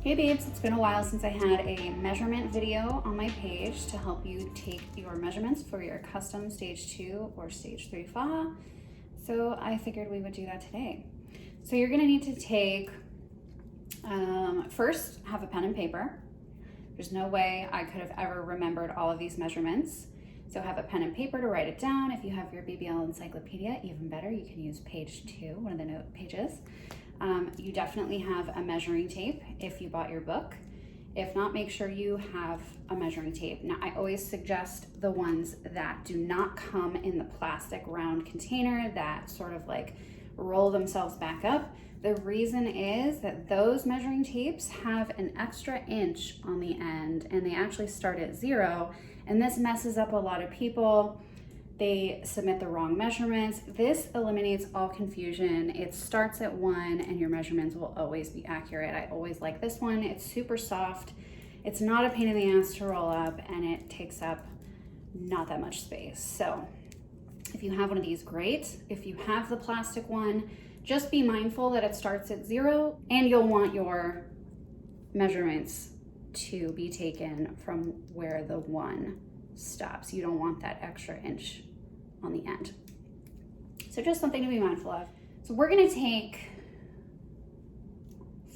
Hey babes, it's been a while since I had a measurement video on my page to help you take your measurements for your custom stage 2 or stage 3 faja. So I figured we would do that today. So you're gonna need to take, first have a pen and paper. There's no way I could have ever remembered all of these measurements. So have a pen and paper to write it down. If you have your BBL encyclopedia, even better, you can use page 2, one of the note pages. You definitely have a measuring tape if you bought your book. If not, make sure you have a measuring tape. Now, I always suggest the ones that do not come in the plastic round container that sort of like roll themselves back up. The reason is that those measuring tapes have an extra inch on the end and they actually start at 0, and this messes up a lot of people. They submit the wrong measurements. This eliminates all confusion. It starts at 1 and your measurements will always be accurate. I always like this one. It's super soft. It's not a pain in the ass to roll up and it takes up not that much space. So if you have one of these, great. If you have the plastic one, just be mindful that it starts at 0 and you'll want your measurements to be taken from where the 1 stops. You don't want that extra inch on the end. So just something to be mindful of. So we're gonna take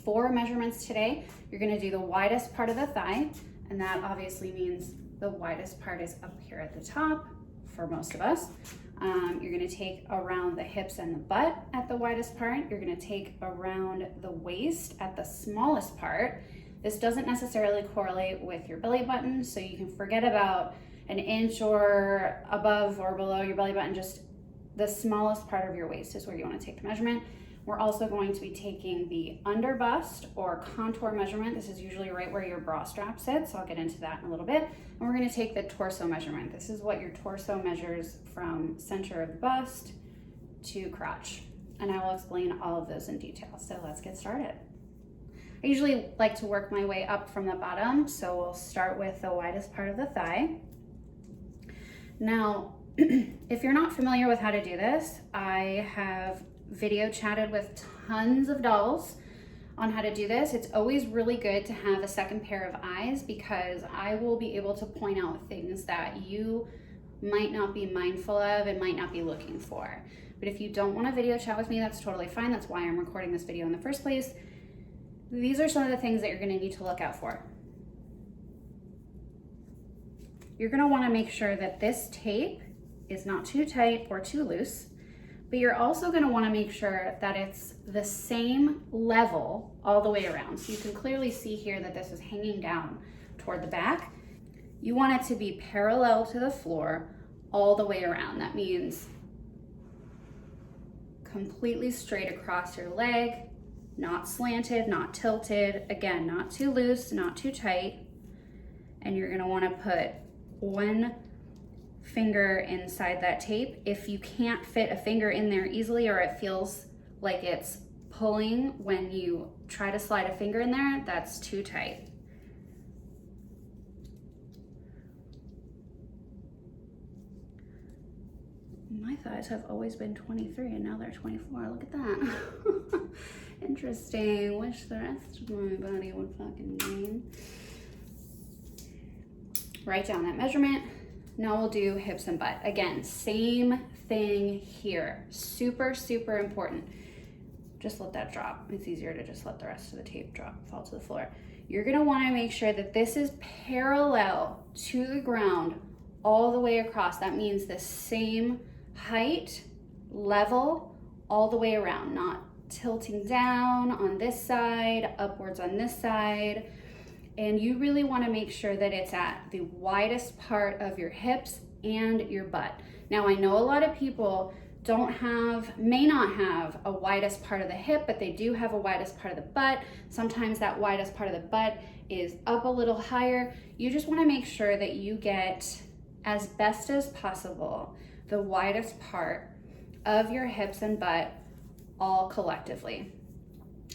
4 measurements today. You're gonna do the widest part of the thigh, and that obviously means the widest part is up here at the top for most of us. You're gonna take around the hips and the butt at the widest part. You're gonna take around the waist at the smallest part. This doesn't necessarily correlate with your belly button, so you can forget about an inch or above or below your belly button. Just the smallest part of your waist is where you want to take the measurement. We're also going to be taking the under bust or contour measurement. This is usually right where your bra strap sits, so I'll get into that in a little bit. And we're going to take the torso measurement. This is what your torso measures from center of the bust to crotch, and I will explain all of those in detail. So let's get started. I usually like to work my way up from the bottom, so we'll start with the widest part of the thigh. Now, if you're not familiar with how to do this, I have video chatted with tons of dolls on how to do this. It's always really good to have a second pair of eyes because I will be able to point out things that you might not be mindful of and might not be looking for. But if you don't want to video chat with me, that's totally fine. That's why I'm recording this video in the first place. These are some of the things that you're going to need to look out for. You're going to want to make sure that this tape is not too tight or too loose, but you're also going to want to make sure that it's the same level all the way around. So you can clearly see here that this is hanging down toward the back. You want it to be parallel to the floor all the way around. That means completely straight across your leg, not slanted, not tilted. Again, not too loose, not too tight. And you're going to want to put 1 finger inside that tape. If you can't fit a finger in there easily, or it feels like it's pulling when you try to slide a finger in there, that's too tight. My thighs have always been 23 and now they're 24. Look at that. Interesting. Wish the rest of my body would fucking gain. Write down that measurement. Now we'll do hips and butt. Again, same thing here. Super, super important. Just let that drop. It's easier to just let the rest of the tape fall to the floor. You're gonna wanna make sure that this is parallel to the ground all the way across. That means the same height, level, all the way around, not tilting down on this side, upwards on this side. And you really want to make sure that it's at the widest part of your hips and your butt. Now, I know a lot of people may not have a widest part of the hip, but they do have a widest part of the butt. Sometimes that widest part of the butt is up a little higher. You just want to make sure that you get, as best as possible, the widest part of your hips and butt all collectively.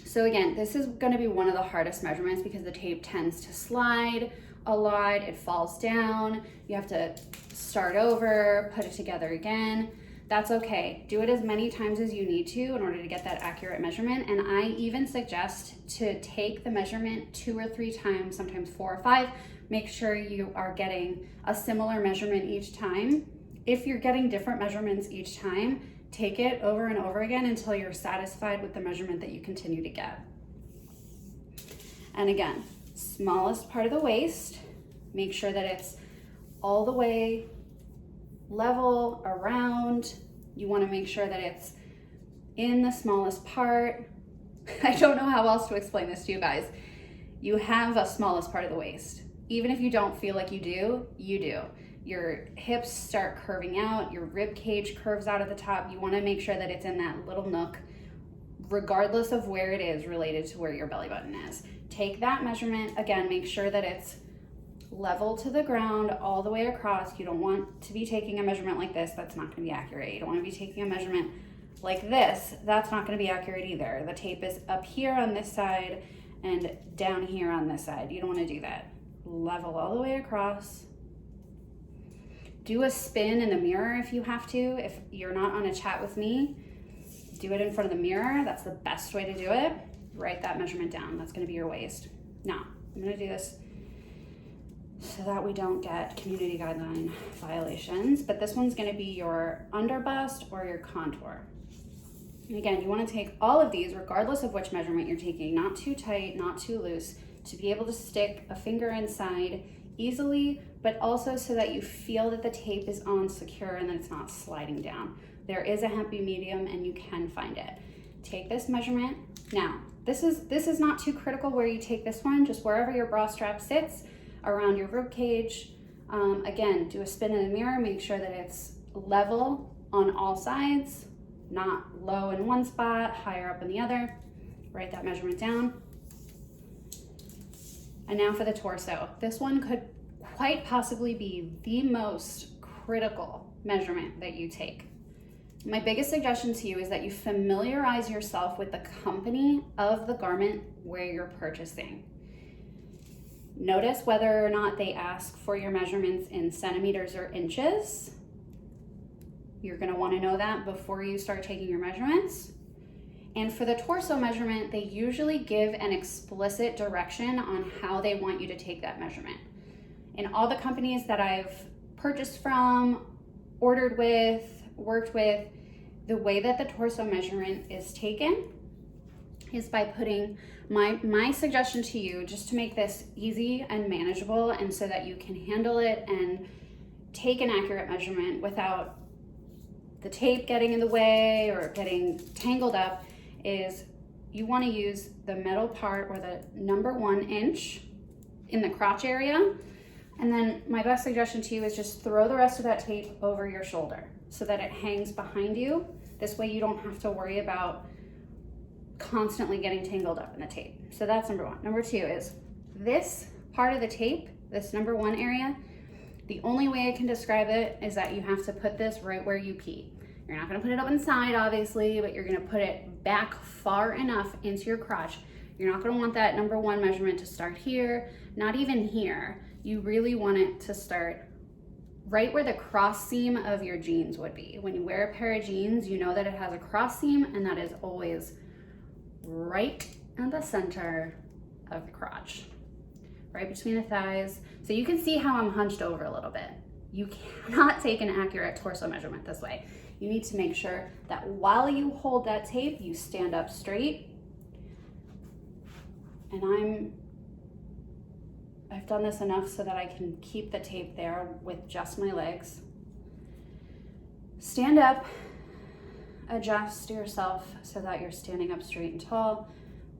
So again, this is going to be one of the hardest measurements because the tape tends to slide a lot, it falls down, you have to start over, put it together again. That's okay. Do it as many times as you need to in order to get that accurate measurement. And I even suggest to take the measurement 2 or 3 times, sometimes 4 or 5. Make sure you are getting a similar measurement each time. If you're getting different measurements each time, take it over and over again until you're satisfied with the measurement that you continue to get. And again, smallest part of the waist, make sure that it's all the way level around. You want to make sure that it's in the smallest part. I don't know how else to explain this to you guys. You have a smallest part of the waist. Even if you don't feel like you do, you do. Your hips start curving out, your rib cage curves out at the top. You want to make sure that it's in that little nook, regardless of where it is related to where your belly button is. Take that measurement, again, make sure that it's level to the ground all the way across. You don't want to be taking a measurement like this, that's not going to be accurate. You don't want to be taking a measurement like this, that's not going to be accurate either. The tape is up here on this side and down here on this side. You don't want to do that. Level all the way across. Do a spin in the mirror if you have to. If you're not on a chat with me, do it in front of the mirror. That's the best way to do it. Write that measurement down. That's going to be your waist. Now, I'm going to do this so that we don't get community guideline violations, but this one's going to be your under bust or your contour. And again, you want to take all of these regardless of which measurement you're taking, not too tight, not too loose, to be able to stick a finger inside easily, but also so that you feel that the tape is on secure and that it's not sliding down. There is a happy medium and you can find it. Take this measurement. Now, this is not too critical where you take this one, just wherever your bra strap sits around your rib cage. Again, do a spin in the mirror, make sure that it's level on all sides, not low in one spot, higher up in the other. Write that measurement down. And now for the torso. This one could quite possibly be the most critical measurement that you take. My biggest suggestion to you is that you familiarize yourself with the company of the garment where you're purchasing. Notice whether or not they ask for your measurements in centimeters or inches. You're going to want to know that before you start taking your measurements. And for the torso measurement, they usually give an explicit direction on how they want you to take that measurement. In all the companies that I've purchased from, ordered with, worked with, the way that the torso measurement is taken is by putting my suggestion to you, just to make this easy and manageable and so that you can handle it and take an accurate measurement without the tape getting in the way or getting tangled up, is you want to use the middle part or the number 1 inch in the crotch area. And then my best suggestion to you is just throw the rest of that tape over your shoulder so that it hangs behind you. This way you don't have to worry about constantly getting tangled up in the tape. So that's number 1. Number 2 is this part of the tape, this number 1 area, the only way I can describe it is that you have to put this right where you pee. You're not gonna put it up inside, obviously, but you're gonna put it back far enough into your crotch. You're not gonna want that number 1 measurement to start here, not even here. You really want it to start right where the cross seam of your jeans would be. When you wear a pair of jeans, you know that it has a cross seam, and that is always right in the center of the crotch, right between the thighs. So you can see how I'm hunched over a little bit. You cannot take an accurate torso measurement this way. You need to make sure that while you hold that tape, you stand up straight. And I've done this enough so that I can keep the tape there with just my legs. Stand up, adjust yourself so that you're standing up straight and tall.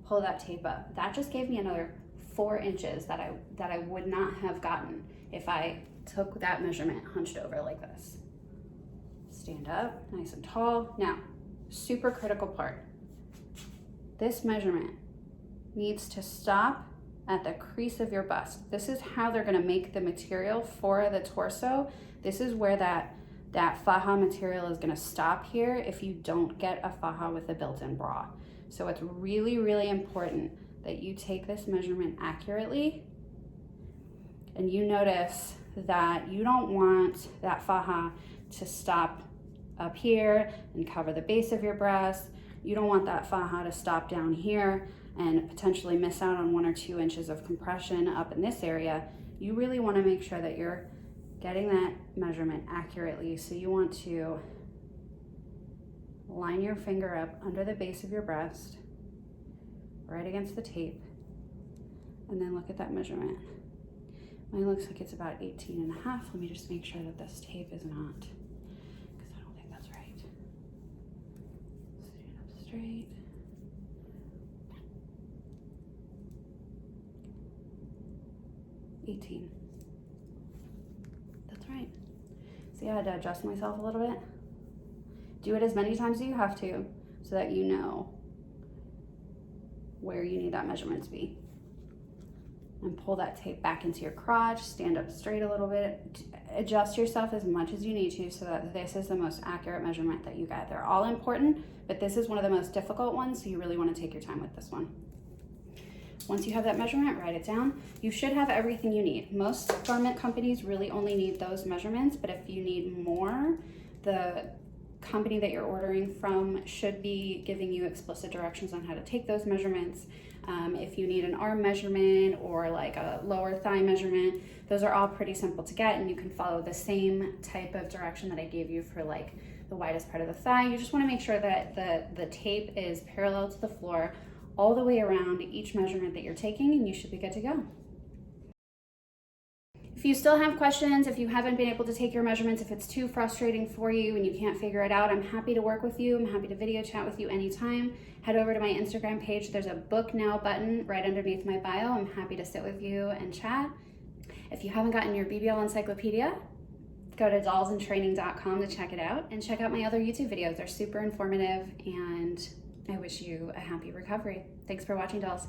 Pull that tape up. That just gave me another 4 inches that I would not have gotten if I took that measurement hunched over like this. Stand up, nice and tall. Now, super critical part. This measurement needs to stop at the crease of your bust. This is how they're gonna make the material for the torso. This is where that faja material is gonna stop here if you don't get a faja with a built-in bra. So it's really, really important that you take this measurement accurately, and you notice that you don't want that faja to stop up here and cover the base of your breast. You don't want that faja to stop down here and potentially miss out on 1 or 2 inches of compression up in this area. You really want to make sure that you're getting that measurement accurately. So you want to line your finger up under the base of your breast, right against the tape, and then look at that measurement. Mine looks like it's about 18.5. Let me just make sure that this tape is not, because I don't think that's right. Stand up straight. That's right. See, I had to adjust myself a little bit. Do it as many times as you have to so that you know where you need that measurement to be. And pull that tape back into your crotch, stand up straight a little bit, adjust yourself as much as you need to so that this is the most accurate measurement that you get. They're all important, but this is one of the most difficult ones, so you really want to take your time with this one. Once you have that measurement, write it down. You should have everything you need. Most garment companies really only need those measurements, but if you need more, the company that you're ordering from should be giving you explicit directions on how to take those measurements. If you need an arm measurement or like a lower thigh measurement, those are all pretty simple to get, and you can follow the same type of direction that I gave you for like the widest part of the thigh. You just want to make sure that the tape is parallel to the floor all the way around each measurement that you're taking, and you should be good to go. If you still have questions, if you haven't been able to take your measurements, if it's too frustrating for you and you can't figure it out, I'm happy to work with you. I'm happy to video chat with you anytime. Head over to my Instagram page. There's a book now button right underneath my bio. I'm happy to sit with you and chat. If you haven't gotten your BBL encyclopedia, go to dollsandtraining.com to check it out, and check out my other YouTube videos. They're super informative, and I wish you a happy recovery. Thanks for watching, dolls.